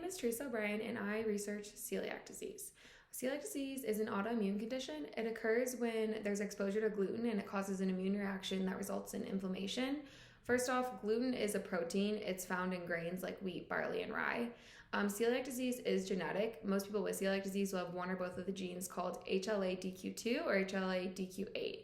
is Teresa O'Brien, and I research celiac disease. Celiac disease is an autoimmune condition. It occurs when there's exposure to gluten and it causes an immune reaction that results in inflammation. First off, gluten is a protein. It's found in grains like wheat, barley, and rye. Celiac disease is genetic. Most people with celiac disease will have one or both of the genes called HLA-DQ2 or HLA-DQ8.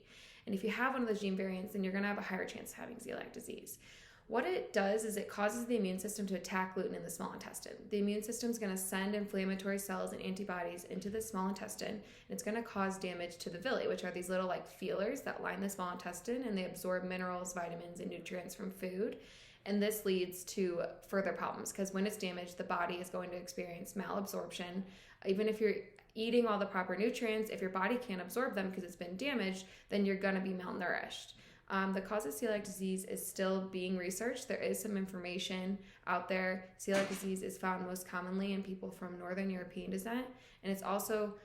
And if you have one of those gene variants, then you're going to have a higher chance of having celiac disease. What it does is it causes the immune system to attack gluten in the small intestine. The immune system is going to send inflammatory cells and antibodies into the small intestine, and it's going to cause damage to the villi, which are these little feelers that line the small intestine, and they absorb minerals, vitamins, and nutrients from food. And this leads to further problems because when it's damaged, the body is going to experience malabsorption. Even if you're eating all the proper nutrients, if your body can't absorb them because it's been damaged, then you're going to be malnourished. The cause of celiac disease is still being researched. There is some information out there. Celiac disease is found most commonly in people from Northern European descent, and it's also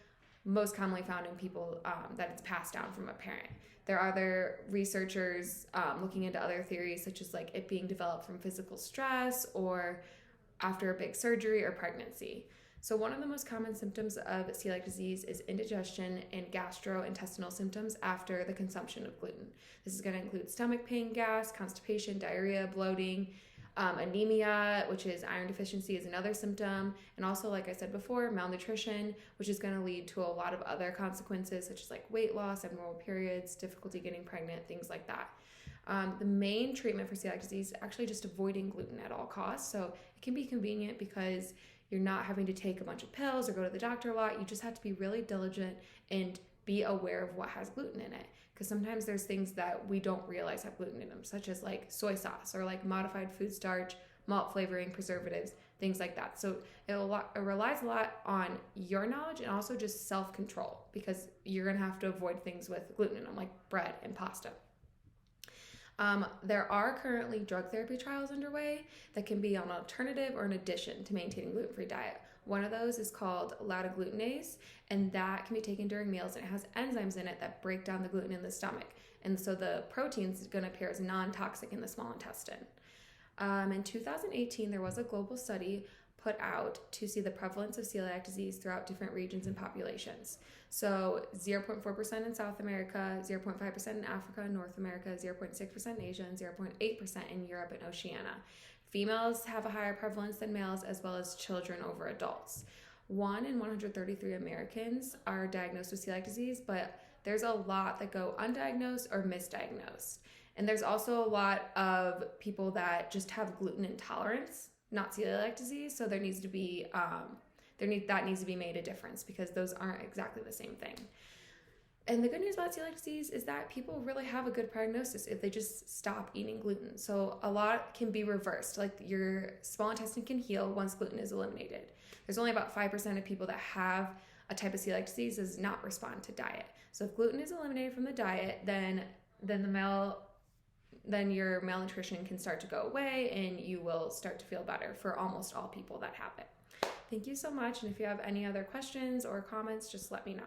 most commonly found in people that it's passed down from a parent. There are other researchers looking into other theories, such as it being developed from physical stress or after a big surgery or pregnancy. So one of the most common symptoms of celiac disease is indigestion and gastrointestinal symptoms after the consumption of gluten. This is going to include stomach pain, gas, constipation, diarrhea, bloating, anemia, which is iron deficiency, is another symptom, and also, like I said before, malnutrition, which is going to lead to a lot of other consequences, such as weight loss, abnormal periods, difficulty getting pregnant, things like that. The main treatment for celiac disease is actually just avoiding gluten at all costs. So it can be convenient because you're not having to take a bunch of pills or go to the doctor a lot. You just have to be really diligent and be aware of what has gluten in it. Because sometimes there's things that we don't realize have gluten in them, such as soy sauce or modified food starch, malt flavoring, preservatives, things like that. So it relies a lot on your knowledge and also just self-control, because you're going to have to avoid things with gluten in them, like bread and pasta. There are currently drug therapy trials underway that can be an alternative or an addition to maintaining gluten-free diet. One of those is called lautoglutenase, and that can be taken during meals, and it has enzymes in it that break down the gluten in the stomach. And so the proteins are going to appear as non-toxic in the small intestine. In 2018, there was a global study put out to see the prevalence of celiac disease throughout different regions and populations. So 0.4% in South America, 0.5% in Africa and North America, 0.6% in Asia, and 0.8% in Europe and Oceania. Females have a higher prevalence than males, as well as children over adults. 1 in 133 Americans are diagnosed with celiac disease, but there's a lot that go undiagnosed or misdiagnosed. And there's also a lot of people that just have gluten intolerance, not celiac disease, so there needs to be that needs to be made a difference, because those aren't exactly the same thing. And the good news about celiac disease is that people really have a good prognosis if they just stop eating gluten. So a lot can be reversed. Your small intestine can heal once gluten is eliminated. There's only about 5% of people that have a type of celiac disease does not respond to diet. So if gluten is eliminated from the diet, then your malnutrition can start to go away and you will start to feel better for almost all people that have it. Thank you so much. And if you have any other questions or comments, just let me know.